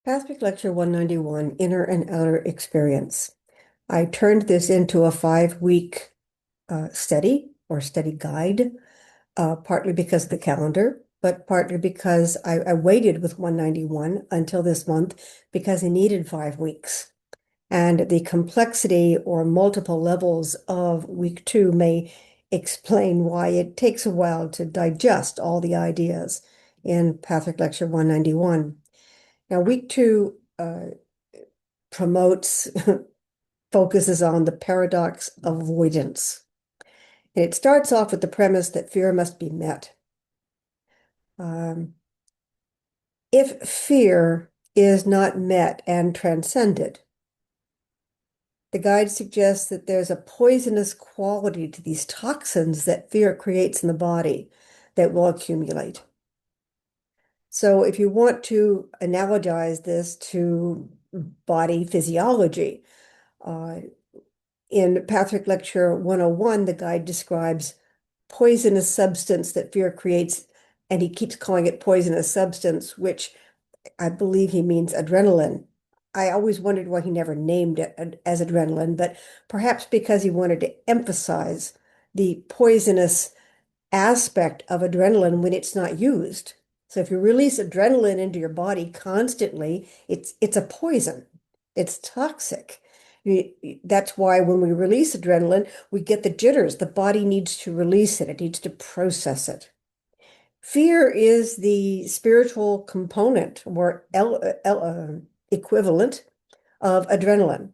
Pathfic Lecture 191, Inner and Outer Experience. I turned this into a 5-week study or study guide, partly because of the calendar, but partly because I waited with 191 until this month because I needed 5 weeks. And the complexity or multiple levels of week 2 may explain why it takes a while to digest all the ideas in Pathfic Lecture 191. Now, week 2 promotes, focuses on the paradox of avoidance. And it starts off with the premise that fear must be met. If fear is not met and transcended, the guide suggests that there's a poisonous quality to these toxins that fear creates in the body that will accumulate. So if you want to analogize this to body physiology, uh, in Pathfic Lecture 101, the guide describes poisonous substance that fear creates, and he keeps calling it poisonous substance, which I believe he means adrenaline. I always wondered why he never named it as adrenaline, but perhaps because he wanted to emphasize the poisonous aspect of adrenaline when it's not used. So if you release adrenaline into your body constantly, it's a poison. It's toxic. That's why when we release adrenaline, we get the jitters. The body needs to release it. It needs to process it. Fear is the spiritual component or equivalent of adrenaline.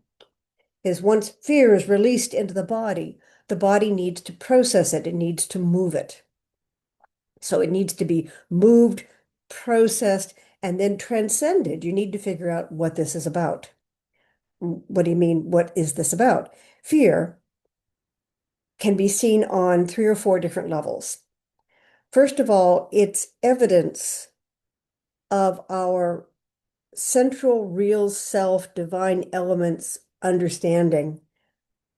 Is once fear is released into the body needs to process it. It needs to move it. So it needs to be moved, processed, and then transcended. You need to figure out what this is about. What do you mean? What is this about? Fear can be seen on 3 or 4 different levels. First of all, it's evidence of our central real self, divine elements understanding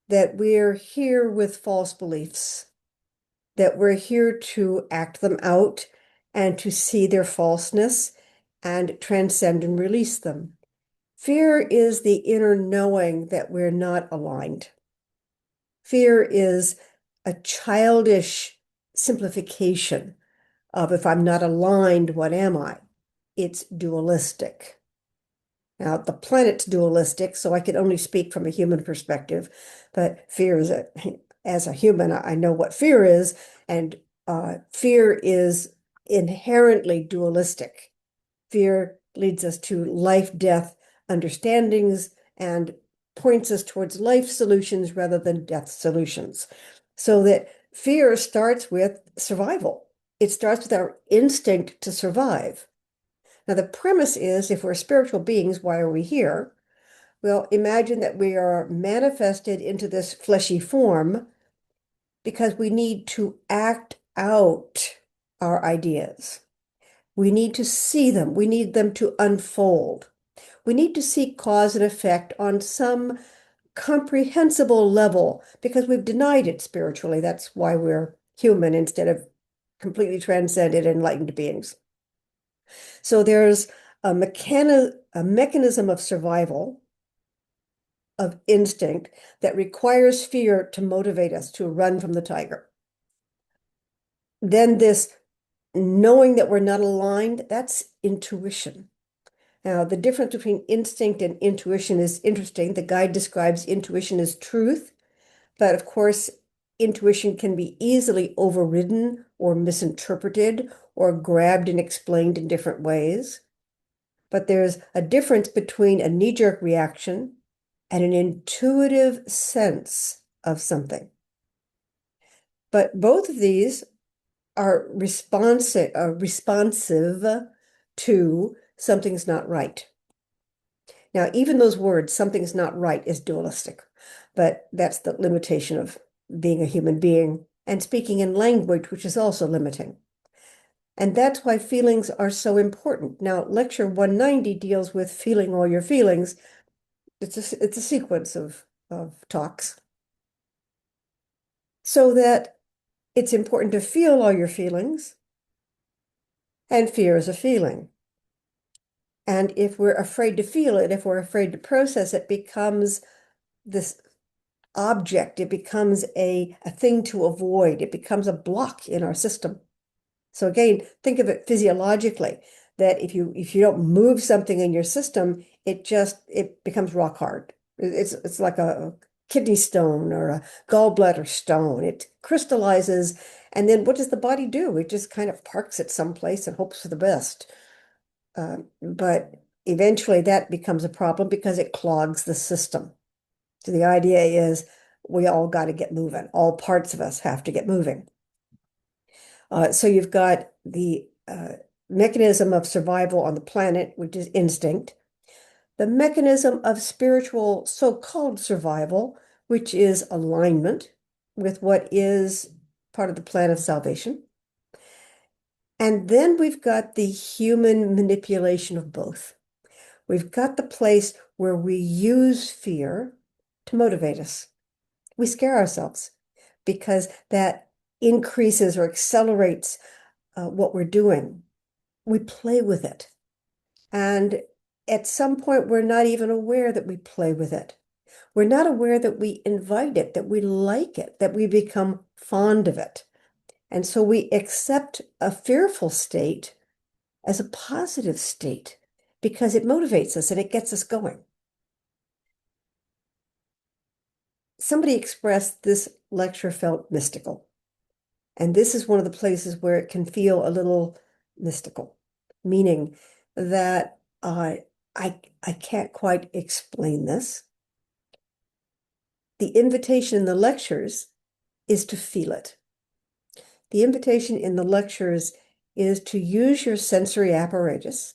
that we're here with false beliefs, that we're here to act them out and to see their falseness and transcend and release them. Fear is the inner knowing that we're not aligned. Fear is a childish simplification of if I'm not aligned, what am I? It's dualistic. Now, the planet's dualistic, so I can only speak from a human perspective, but fear is as a human, I know what fear is, and fear is inherently dualistic. Fear leads us to life, death understandings and points us towards life solutions rather than death solutions. So that fear starts with survival. It starts with our instinct to survive. Now, the premise is if we're spiritual beings, why are we here? Well, imagine that we are manifested into this fleshy form because we need to act out our ideas. We need to see them. We need them to unfold. We need to see cause and effect on some comprehensible level because we've denied it spiritually. That's why we're human instead of completely transcended, enlightened beings. So there's a mechanism of survival, of instinct, that requires fear to motivate us to run from the tiger. Then this knowing that we're not aligned, that's intuition. Now, the difference between instinct and intuition is interesting. The guide describes intuition as truth, but of course, intuition can be easily overridden or misinterpreted or grabbed and explained in different ways. But there's a difference between a knee-jerk reaction and an intuitive sense of something. But both of these are responsive to something's not right. Now, even those words, something's not right, is dualistic, but that's the limitation of being a human being and speaking in language, which is also limiting. And that's why feelings are so important. Now, lecture 190 deals with feeling all your feelings. It's a sequence of talks. So that it's important to feel all your feelings, and fear is a feeling. And if we're afraid to feel it, if we're afraid to process it, becomes this object. It becomes a thing to avoid. It becomes a block in our system. So again, think of it physiologically, that if you don't move something in your system, it becomes rock hard. It's like a kidney stone or a gallbladder stone. It crystallizes, and then what does the body do? It just kind of parks it someplace and hopes for the best. But eventually that becomes a problem because it clogs the system. So the idea is we all got to get moving. All parts of us have to get moving. So you've got the mechanism of survival on the planet, which is instinct, the mechanism of spiritual so-called survival, which is alignment with what is part of the plan of salvation. And then we've got the human manipulation of both. We've got the place where we use fear to motivate us. We scare ourselves because that increases or accelerates what we're doing. We play with it. And at some point, we're not even aware that we play with it. We're not aware that we invite it, that we like it, that we become fond of it. And so we accept a fearful state as a positive state because it motivates us and it gets us going. Somebody expressed this lecture felt mystical. And this is one of the places where it can feel a little mystical, meaning that I can't quite explain this. The invitation in the lectures is to feel it. The invitation in the lectures is to use your sensory apparatus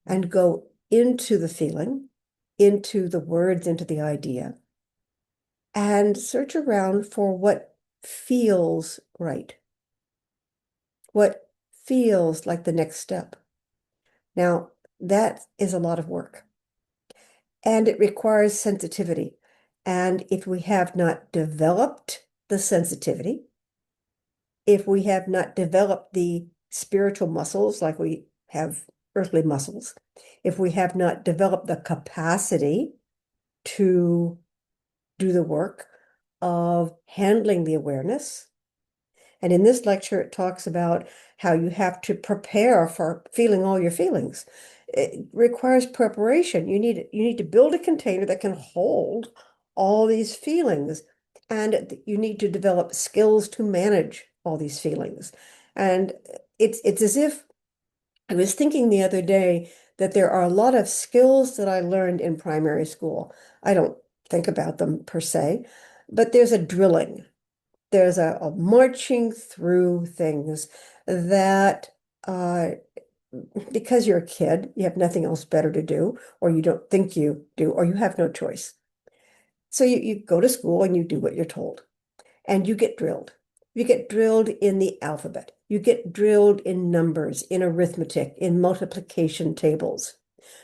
and go into the feeling, into the words, into the idea, and search around for what feels right, what feels like the next step. Now, that is a lot of work, and it requires sensitivity. And if we have not developed the sensitivity, if we have not developed the spiritual muscles like we have earthly muscles, if we have not developed the capacity to do the work of handling the awareness. And in this lecture, it talks about how you have to prepare for feeling all your feelings. It requires preparation. You need to build a container that can hold all these feelings, and you need to develop skills to manage all these feelings. And it's as if I was thinking the other day that there are a lot of skills that I learned in primary school. I don't think about them per se, but there's a drilling. There's a marching through things that because you're a kid, you have nothing else better to do, or you don't think you do, or you have no choice. So you go to school and you do what you're told, and you get drilled. You get drilled in the alphabet. You get drilled in numbers, in arithmetic, in multiplication tables.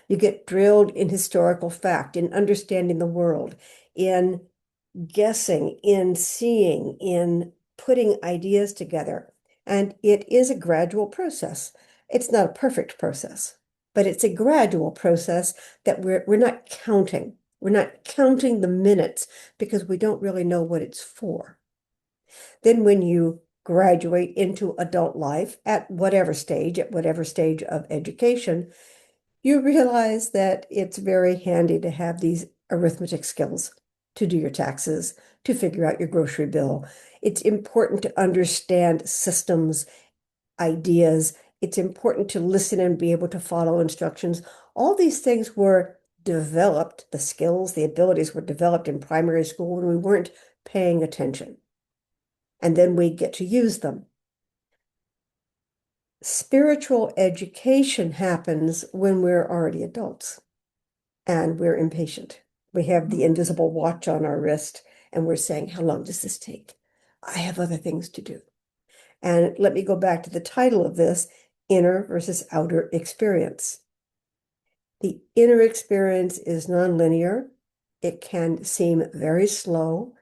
You get drilled in historical fact, in understanding the world, in guessing, in seeing, in putting ideas together. And it is a gradual process. It's not a perfect process, but it's a gradual process that we're not counting. We're not counting the minutes because we don't really know what it's for. Then when you graduate into adult life at whatever stage of education, you realize that it's very handy to have these arithmetic skills to do your taxes, to figure out your grocery bill. It's important to understand systems, ideas. It's important to listen and be able to follow instructions. All these things were developed, the skills, the abilities were developed in primary school when we weren't paying attention. And then we get to use them. Spiritual education happens when we're already adults and we're impatient. We have the invisible watch on our wrist and we're saying, how long does this take? I have other things to do. And let me go back to the title of this, Inner versus Outer Experience. The inner experience is nonlinear. It can seem very slow.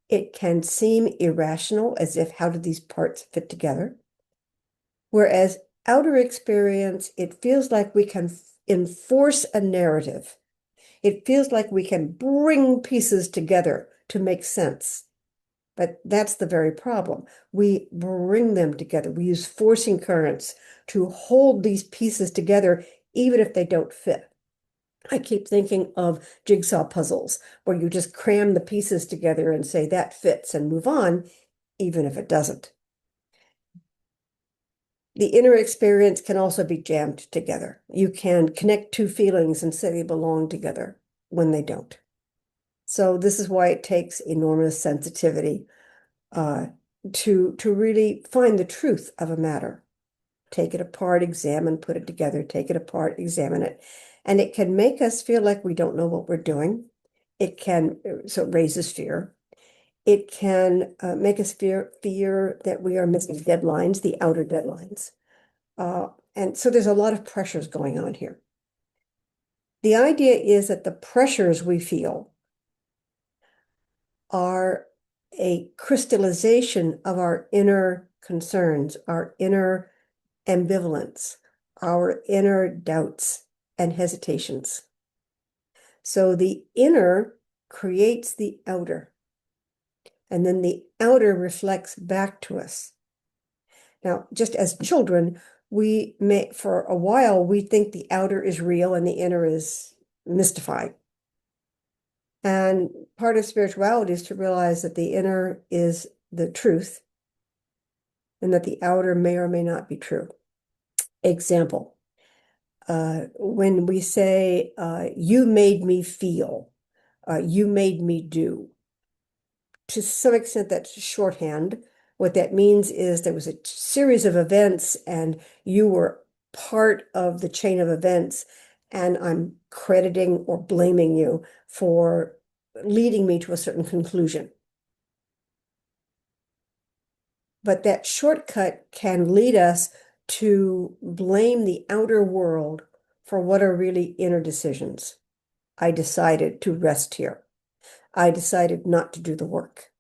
It can seem irrational, as if how do these parts fit together? Whereas outer experience, it feels like we can enforce a narrative. It feels like we can bring pieces together to make sense. But that's the very problem. We bring them together. We use forcing currents to hold these pieces together, even if they don't fit. I keep thinking of jigsaw puzzles where you just cram the pieces together and say that fits and move on, even if it doesn't. The inner experience can also be jammed together. You can connect two feelings and say they belong together when they don't. So this is why it takes enormous sensitivity to really find the truth of a matter. Take it apart, examine, put it together, take it apart, examine it. And it can make us feel like we don't know what we're doing. It can, so it raises fear. It can make us fear that we are missing deadlines, the outer deadlines. And so there's a lot of pressures going on here. The idea is that the pressures we feel are a crystallization of our inner concerns, our inner ambivalence, our inner doubts and hesitations. So the inner creates the outer, and then the outer reflects back to us. Now, just as children, we may, for a while, we think the outer is real and the inner is mystified. And part of spirituality is to realize that the inner is the truth and that the outer may or may not be true. Example, when we say, you made me feel, you made me do, to some extent, that's shorthand. What that means is there was a series of events and you were part of the chain of events, and I'm crediting or blaming you for leading me to a certain conclusion. But that shortcut can lead us to blame the outer world for what are really inner decisions. I decided to rest here. I decided not to do the work.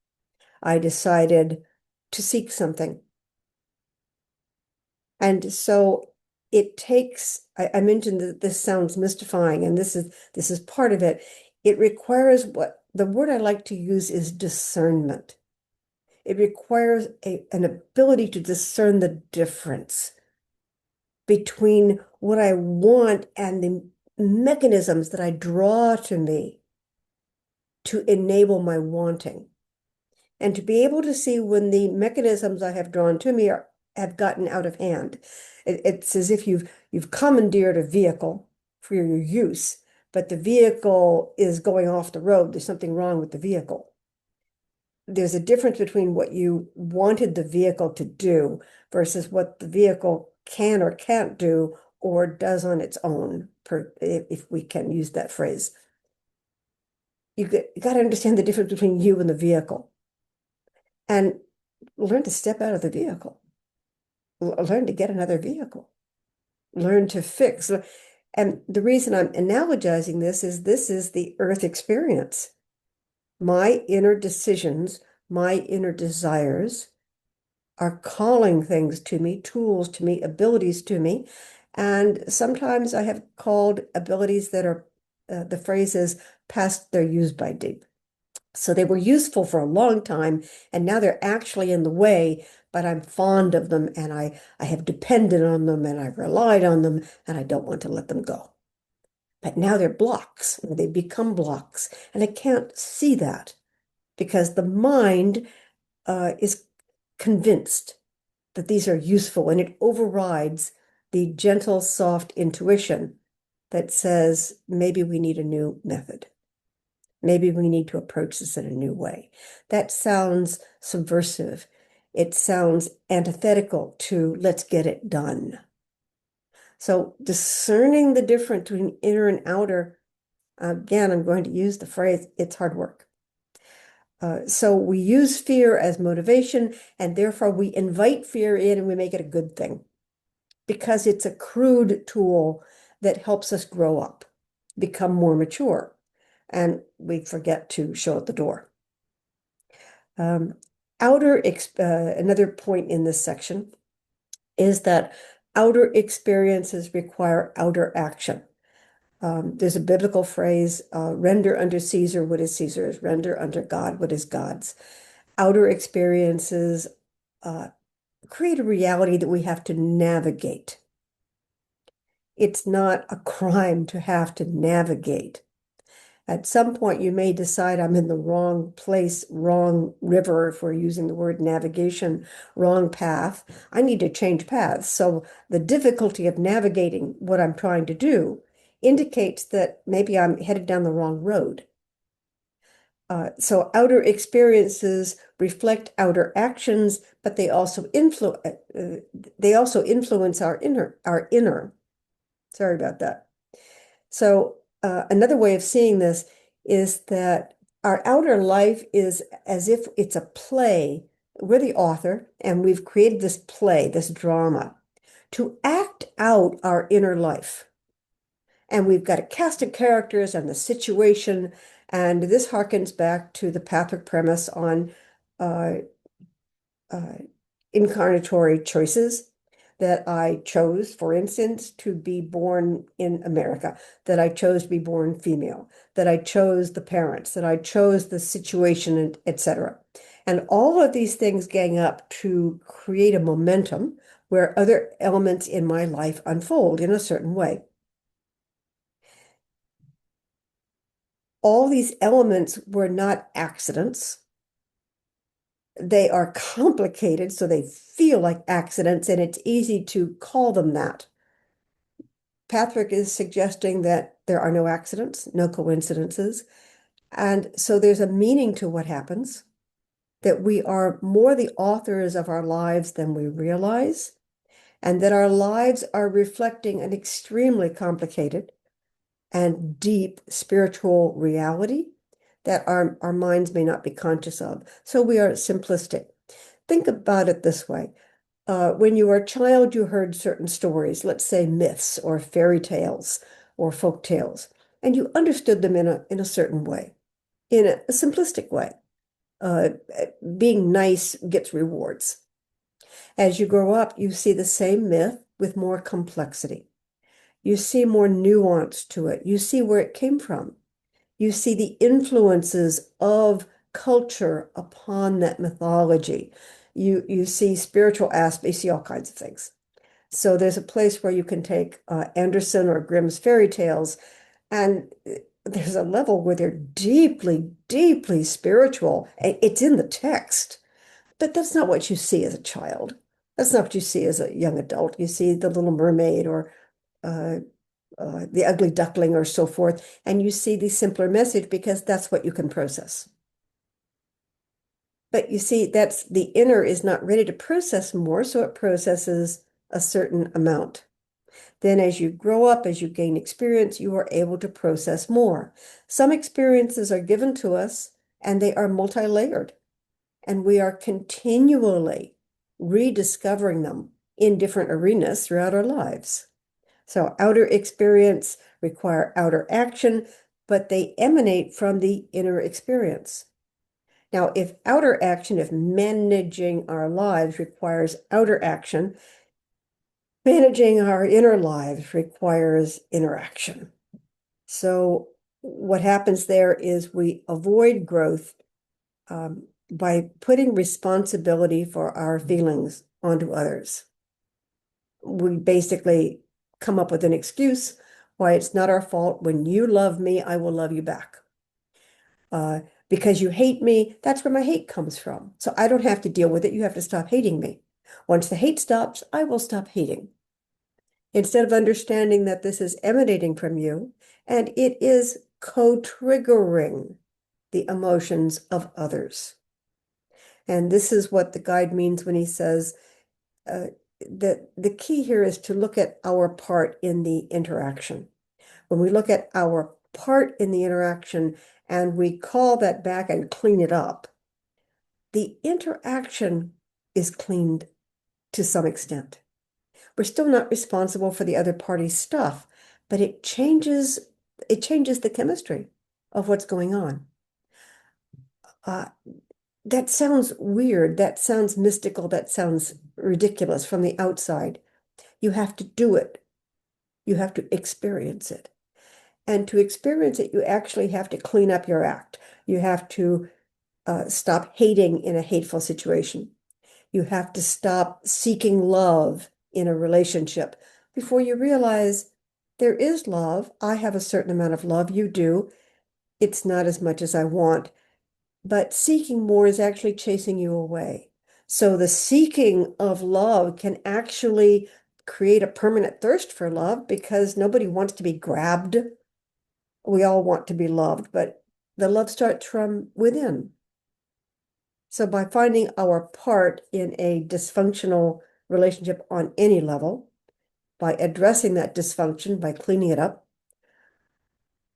I decided to seek something. And so it takes, I mentioned that this sounds mystifying, and this is part of it. It requires, what the word I like to use is discernment. It requires an ability to discern the difference between what I want and the mechanisms that I draw to me to enable my wanting. And to be able to see when the mechanisms I have drawn to me have gotten out of hand. It's as if you've commandeered a vehicle for your use, but the vehicle is going off the road. There's something wrong with the vehicle. There's a difference between what you wanted the vehicle to do versus what the vehicle can or can't do or does on its own, if we can use that phrase. You got to understand the difference between you and the vehicle and learn to step out of the vehicle, learn to get another vehicle, learn to fix. And the reason I'm analogizing this is the earth experience. My inner decisions, my inner desires are calling things to me, tools to me, abilities to me. And sometimes I have called abilities that are, the phrase is past their use by date. So they were useful for a long time, and now they're actually in the way, but I'm fond of them and I have depended on them and I've relied on them and I don't want to let them go. But now they're blocks, they become blocks, and I can't see that because the mind is convinced that these are useful and it overrides the gentle, soft intuition that says maybe we need a new method. Maybe we need to approach this in a new way. That sounds subversive. It sounds antithetical to let's get it done. So discerning the difference between inner and outer, again, I'm going to use the phrase, it's hard work. So we use fear as motivation, and therefore we invite fear in and we make it a good thing because it's a crude tool that helps us grow up, become more mature, and we forget to show it the door. Another point in this section is that outer experiences require outer action. There's a biblical phrase, render unto Caesar what is Caesar's, render unto God what is God's. Outer experiences uh, create a reality that we have to navigate. It's not a crime to have to navigate. At some point, you may decide I'm in the wrong place, wrong river, if we're using the word navigation, wrong path. I need to change paths. So the difficulty of navigating what I'm trying to do indicates that maybe I'm headed down the wrong road. So outer experiences reflect outer actions, but they also influence our inner. Sorry about that. So another way of seeing this is that our outer life is as if it's a play. We're the author, and we've created this play, this drama, to act out our inner life. And we've got a cast of characters and the situation, and this harkens back to the Patrick premise on uh, uh, incarnatory choices that I chose, for instance, to be born in America, that I chose to be born female, that I chose the parents, that I chose the situation, and etc. And all of these things gang up to create a momentum where other elements in my life unfold in a certain way. All these elements were not accidents. They are complicated, so they feel like accidents, and it's easy to call them that. Patrick is suggesting that there are no accidents, no coincidences. And so there's a meaning to what happens, that we are more the authors of our lives than we realize, and that our lives are reflecting an extremely complicated and deep spiritual reality that our minds may not be conscious of. So we are simplistic. Think about it this way. When you were a child, you heard certain stories, let's say myths or fairy tales or folk tales, and you understood them in a certain way, in a simplistic way. Uh, Being nice gets rewards. As you grow up, you see the same myth with more complexity. You see more nuance to it. You see where it came from. You see the influences of culture upon that mythology. You see spiritual aspects, you see all kinds of things. So there's a place where you can take Andersen or Grimm's fairy tales, and there's a level where they're deeply, deeply spiritual. It's in the text, but that's not what you see as a child. That's not what you see as a young adult. You see the Little Mermaid or uh, the Ugly Duckling or so forth, and you see the simpler message because that's what you can process. But you see, that's the inner is not ready to process more, so it processes a certain amount. Then as you grow up, as you gain experience, you are able to process more. Some experiences are given to us and they are multi-layered, and we are continually rediscovering them in different arenas throughout our lives. So outer experience require outer action, but they emanate from the inner experience. Now, if outer action, if managing our lives requires outer action, managing our inner lives requires interaction. So what happens there is we avoid growth by putting responsibility for our feelings onto others. We basically come up with an excuse why it's not our fault. When you love me, I will love you back. Uh, because you hate me, that's where my hate comes from. So I don't have to deal with it. You have to stop hating me. Once the hate stops, I will stop hating. Instead of understanding that this is emanating from you and it is co-triggering the emotions of others. And this is what the guide means when he says that the key here is to look at our part in the interaction. When we look at our part in the interaction and we call that back and clean it up, the interaction is cleaned to some extent. We're still not responsible for the other party's stuff, but it changes the chemistry of what's going on. Uh, that sounds weird. That sounds mystical. That sounds ridiculous from the outside. You have to do it. You have to experience it. And to experience it, you actually have to clean up your act. You have to stop hating in a hateful situation. You have to stop seeking love in a relationship before you realize there is love. I have a certain amount of love. You do. It's not as much as I want, but seeking more is actually chasing you away. So the seeking of love can actually create a permanent thirst for love because nobody wants to be grabbed. We all want to be loved, but the love starts from within. So by finding our part in a dysfunctional relationship on any level, by addressing that dysfunction, by cleaning it up,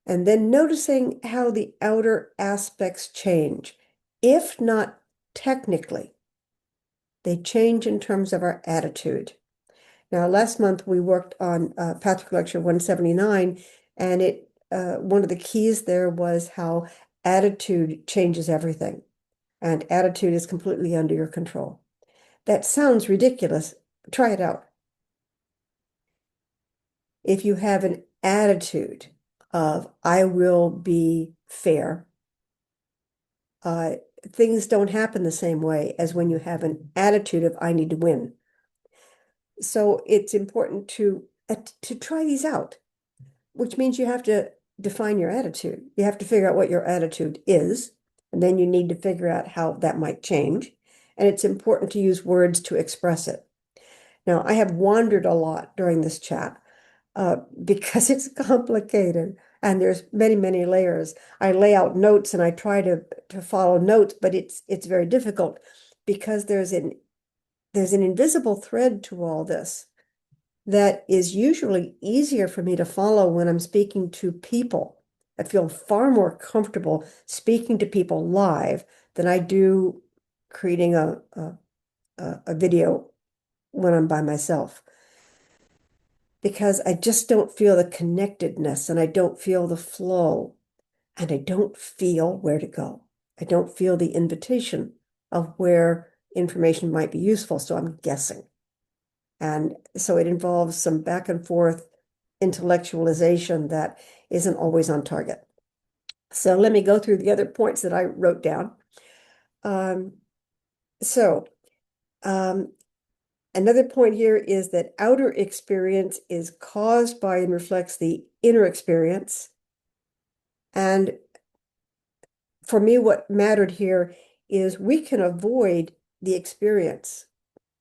and then noticing how the outer aspects change, if not technically, they change in terms of our attitude. Now, last month we worked on Patrick Lecture 179, and one of the keys there was how attitude changes everything, and attitude is completely under your control. That sounds ridiculous. Try it out. If you have an attitude of, I will be fair, uh, things don't happen the same way as when you have an attitude of, I need to win. So it's important to try these out, which means you have to define your attitude. You have to figure out what your attitude is, and then you need to figure out how that might change. And it's important to use words to express it. Now, I have wandered a lot during this chat because it's complicated and there's many, many layers. I lay out notes and I try to follow notes, but it's very difficult because there's an invisible thread to all this that is usually easier for me to follow when I'm speaking to people. I feel far more comfortable speaking to people live than I do creating a video when I'm by myself, because I just don't feel the connectedness and I don't feel the flow and I don't feel where to go. I don't feel the invitation of where information might be useful. So I'm guessing. And so it involves some back and forth intellectualization that isn't always on target. So let me go through the other points that I wrote down. Um, so another point here is that outer experience is caused by and reflects the inner experience. And for me, what mattered here is we can avoid the experience.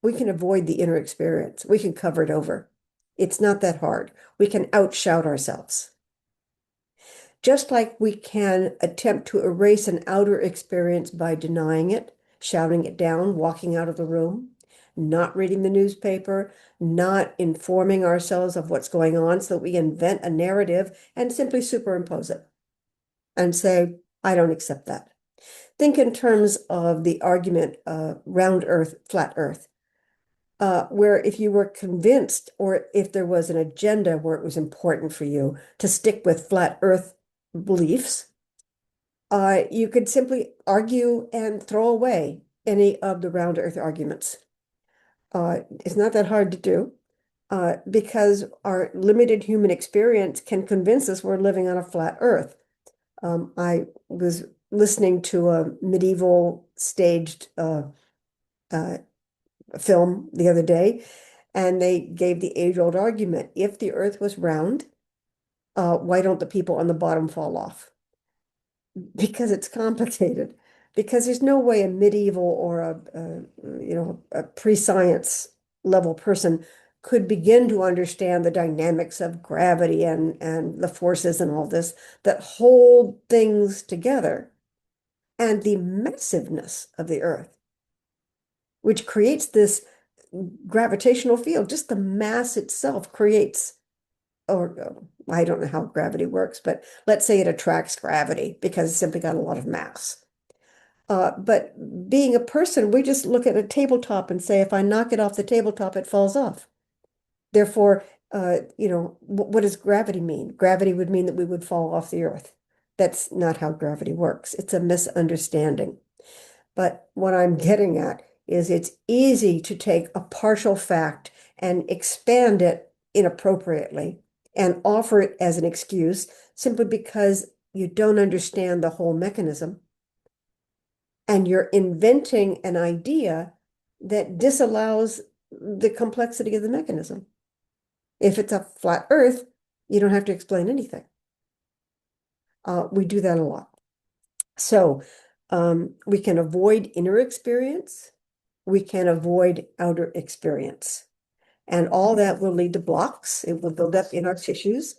We can avoid the inner experience. We can cover it over. It's not that hard. We can outshout ourselves. Just like we can attempt to erase an outer experience by denying it, shouting it down, walking out of the room, not reading the newspaper, not informing ourselves of what's going on so that we invent a narrative and simply superimpose it and say, I don't accept that. Think in terms of the argument round earth, flat earth, where if you were convinced or if there was an agenda where it was important for you to stick with flat earth beliefs, you could simply argue and throw away any of the round earth arguments. It's not that hard to do because our limited human experience can convince us we're living on a flat earth. I was listening to a medieval staged film the other day, and they gave the age-old argument. If the earth was round, why don't the people on the bottom fall off? Because it's complicated. Because there's no way a medieval or a pre-science level person could begin to understand the dynamics of gravity and the forces and all this that hold things together, and the massiveness of the earth, which creates this gravitational field. Just the mass itself creates, or I don't know how gravity works, but let's say it attracts gravity because it's simply got a lot of mass. But being a person, we just look at a tabletop and say, if I knock it off the tabletop, it falls off. Therefore, what does gravity mean? Gravity would mean that we would fall off the earth. That's not how gravity works. It's a misunderstanding. But what I'm getting at is it's easy to take a partial fact and expand it inappropriately and offer it as an excuse simply because you don't understand the whole mechanism. And you're inventing an idea that disallows the complexity of the mechanism. If it's a flat Earth, you don't have to explain anything. We do that a lot. So we can avoid inner experience. We can avoid outer experience. And all that will lead to blocks. It will build up in our tissues,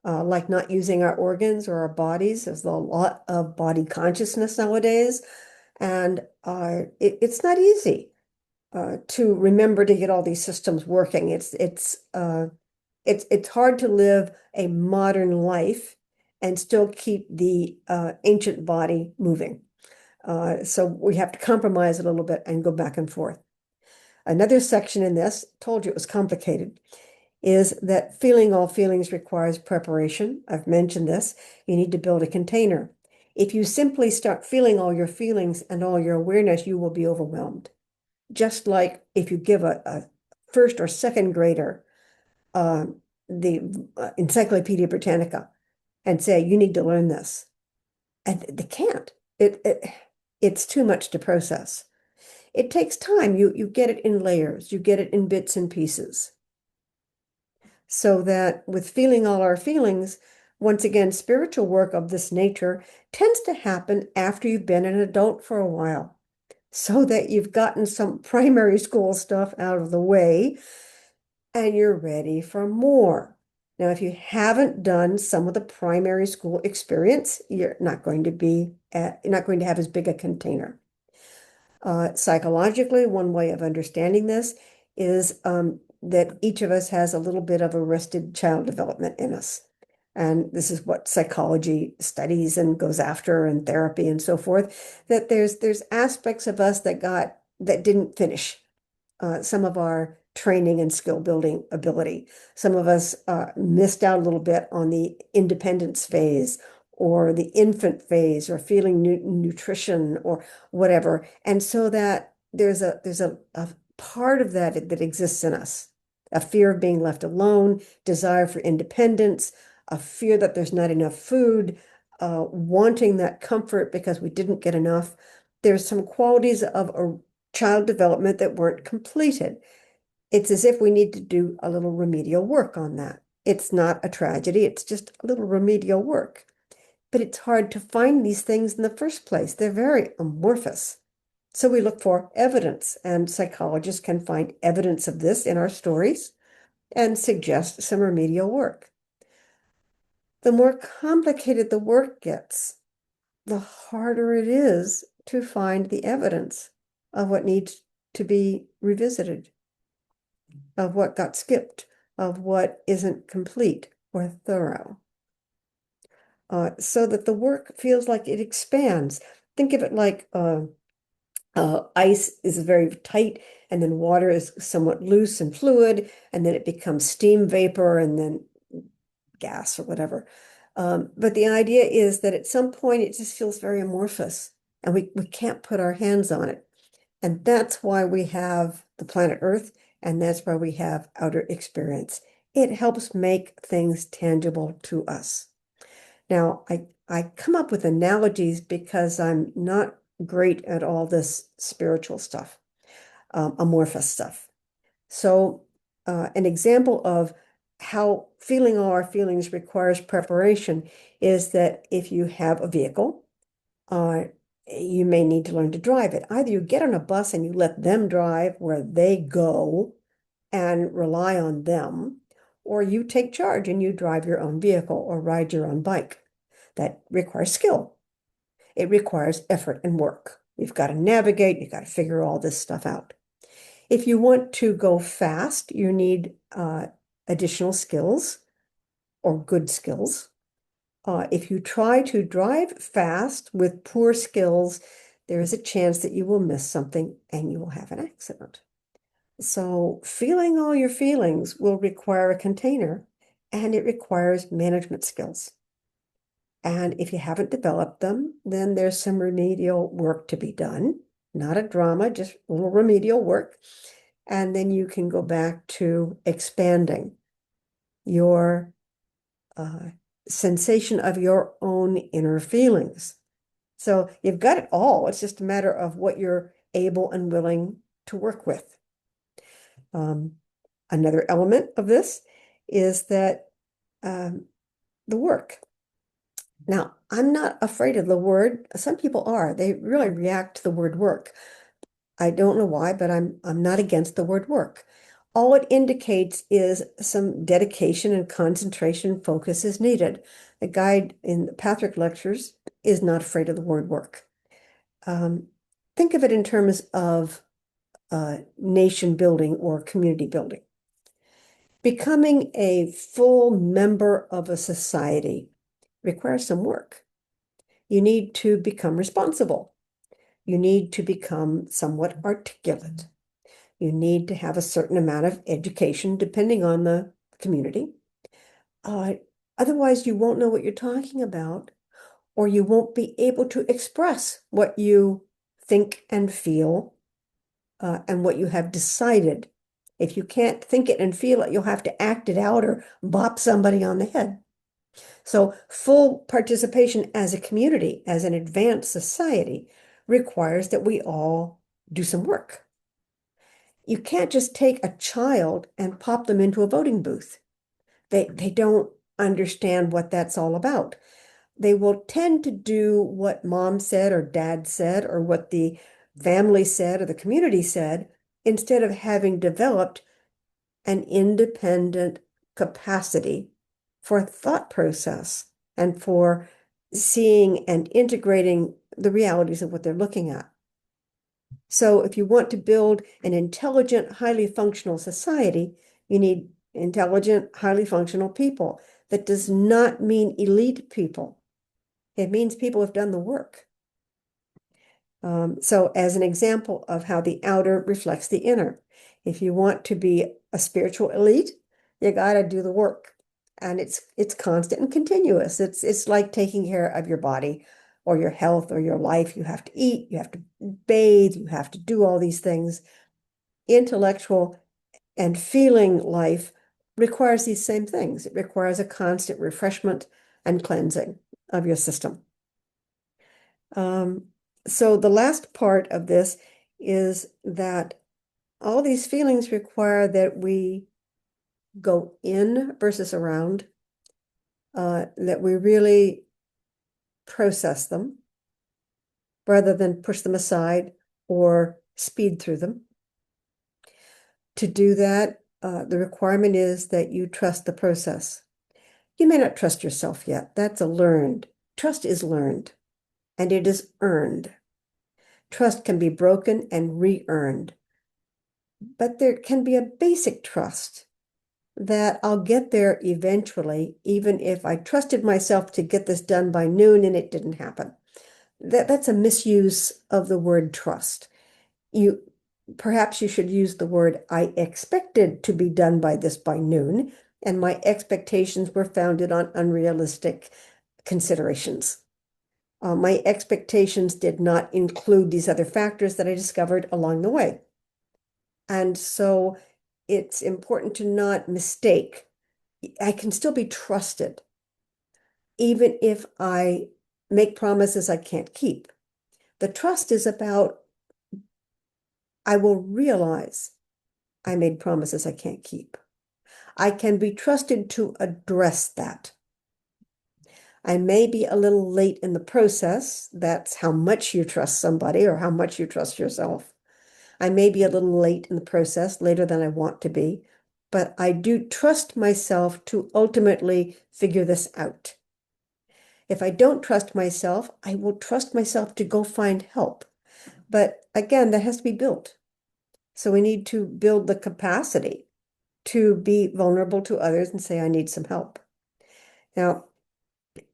like not using our organs or our bodies. There's a lot of body consciousness nowadays. And it's not easy to remember to get all these systems working. It's hard to live a modern life and still keep the ancient body moving. So we have to compromise a little bit and go back and forth. Another section in this, told you it was complicated, is that feeling all feelings requires preparation. I've mentioned this. You need to build a container. If you simply start feeling all your feelings and all your awareness, you will be overwhelmed. Just like if you give a first or second grader the Encyclopedia Britannica and say, you need to learn this. And they can't. It's too much to process. It takes time. You get it in layers. You get it in bits and pieces. So that with feeling all our feelings, once again, spiritual work of this nature tends to happen after you've been an adult for a while, so that you've gotten some primary school stuff out of the way and you're ready for more. Now, if you haven't done some of the primary school experience, you're not going to have as big a container. Psychologically, one way of understanding this is that each of us has a little bit of arrested child development in us. And this is what psychology studies and goes after, and therapy and so forth, that there's aspects of us that didn't finish some of our training and skill building ability. Some of us missed out a little bit on the independence phase or the infant phase or feeling nutrition or whatever. And so that there's a part of that exists in us, a fear of being left alone, desire for independence, a fear that there's not enough food, wanting that comfort because we didn't get enough. There's some qualities of a child development that weren't completed. It's as if we need to do a little remedial work on that. It's not a tragedy, it's just a little remedial work. But it's hard to find these things in the first place. They're very amorphous. So we look for evidence, and psychologists can find evidence of this in our stories and suggest some remedial work. The more complicated the work gets, the harder it is to find the evidence of what needs to be revisited, of what got skipped, of what isn't complete or thorough. So that the work feels like it expands. Think of it like ice is very tight, and then water is somewhat loose and fluid, and then it becomes steam vapor and then gas or whatever. But the idea is that at some point it just feels very amorphous, and we can't put our hands on it. And that's why we have the planet Earth, and that's why we have outer experience. It helps make things tangible to us. Now, I come up with analogies because I'm not great at all this spiritual stuff, amorphous stuff. So, an example of how feeling all our feelings requires preparation is that if you have a vehicle, uh, you may need to learn to drive it. Either you get on a bus and you let them drive where they go and rely on them, or you take charge and you drive your own vehicle or ride your own bike. That requires skill. It requires effort and work. You've got to navigate, you've got to figure all this stuff out. If you want to go fast, you need additional skills or good skills. If you try to drive fast with poor skills, there is a chance that you will miss something and you will have an accident. So feeling all your feelings will require a container, and it requires management skills. And if you haven't developed them, then there's some remedial work to be done. Not a drama, just a little remedial work. And then you can go back to expanding your uh, sensation of your own inner feelings. So you've got it all. It's just a matter of what you're able and willing to work with. Another element of this is that the work. Now, I'm not afraid of the word. Some people are. They really react to the word work. I don't know why, but I'm not against the word work. All it indicates is some dedication and concentration focus is needed. The guide in the Patrick lectures is not afraid of the word work. Think of it in terms of nation building or community building. Becoming a full member of a society requires some work. You need to become responsible. You need to become somewhat articulate. You need to have a certain amount of education, depending on the community. Otherwise, you won't know what you're talking about, or you won't be able to express what you think and feel, and what you have decided. If you can't think it and feel it, you'll have to act it out or bop somebody on the head. So full participation as a community, as an advanced society, requires that we all do some work. You can't just take a child and pop them into a voting booth. They don't understand what that's all about. They will tend to do what mom said or dad said or what the family said or the community said instead of having developed an independent capacity for thought process and for seeing and integrating the realities of what they're looking at. So if you want to build an intelligent, highly functional society, you need intelligent, highly functional people. That does not mean elite people. It means people have done the work. So as an example of how the outer reflects the inner, if you want to be a spiritual elite, you got to do the work. And it's constant and continuous. It's like taking care of your body or your health or your life. You have to eat, you have to bathe, you have to do all these things. Intellectual and feeling life requires these same things. It requires a constant refreshment and cleansing of your system. So the last part of this is that all these feelings require that we go in versus around, that we really process them rather than push them aside or speed through them. To do that, the requirement is that you trust the process. You may not trust yourself yet. That's a learned. Trust is learned, and it is earned. Trust can be broken and re-earned. But there can be a basic trust that I'll get there eventually, even if I trusted myself to get this done by noon and it didn't happen. That's a misuse of the word trust. Perhaps you should use the word I expected to be done by this by noon, and my expectations were founded on unrealistic considerations. My expectations did not include these other factors that I discovered along the way. And so it's important to not mistake. I can still be trusted, even if I make promises I can't keep. The trust is about, I will realize I made promises I can't keep. I can be trusted to address that. I may be a little late in the process. That's how much you trust somebody or how much you trust yourself. I may be a little late in the process, later than I want to be, but I do trust myself to ultimately figure this out. If I don't trust myself, I will trust myself to go find help. But again, that has to be built. So we need to build the capacity to be vulnerable to others and say, I need some help. Now,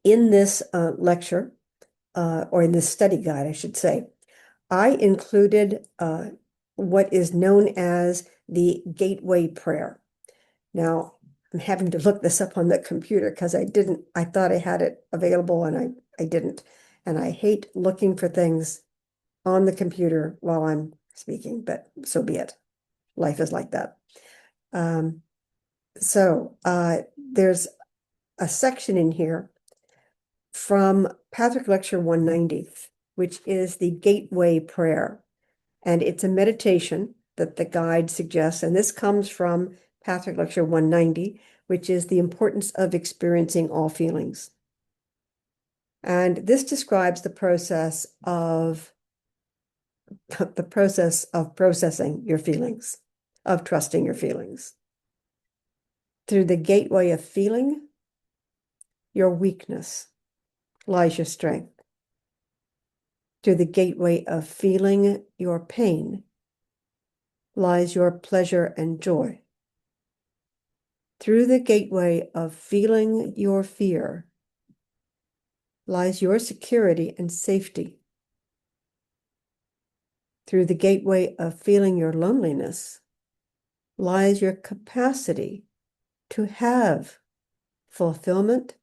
in this lecture, or in this study guide, I should say, I included what is known as the gateway prayer. Now, I'm having to look this up on the computer because I thought I had it available and I didn't. And I hate looking for things on the computer while I'm speaking, but so be it. Life is like that. So there's a section in here from Patrick Lecture 190, which is the Gateway Prayer. And it's a meditation that the guide suggests. And this comes from Patrick Lecture 190, which is the importance of experiencing all feelings. And this describes the process of processing your feelings, of trusting your feelings. Through the gateway of feeling, your weakness lies your strength. Through the gateway of feeling your pain lies your pleasure and joy. Through the gateway of feeling your fear lies your security and safety. Through the gateway of feeling your loneliness lies your capacity to have fulfillment,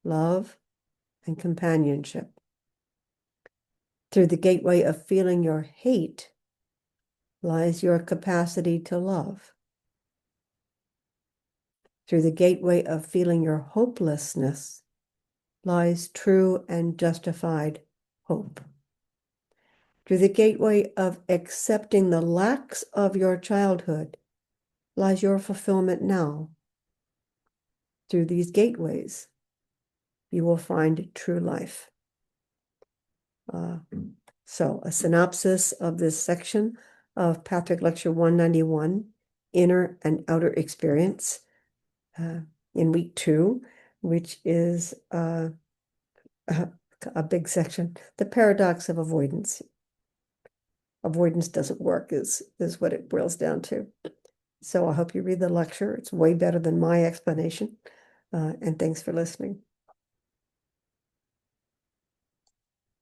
love, and companionship. Through the gateway of feeling your hate lies your capacity to love. Through the gateway of feeling your hopelessness lies true and justified hope. Through the gateway of accepting the lacks of your childhood lies your fulfillment now. Through these gateways, you will find true life. So a synopsis of this section of Patrick Lecture 191, Inner and Outer Experience, in week 2, which is a big section, the paradox of avoidance. Avoidance doesn't work is what it boils down to. So I hope you read the lecture. It's way better than my explanation. And thanks for listening.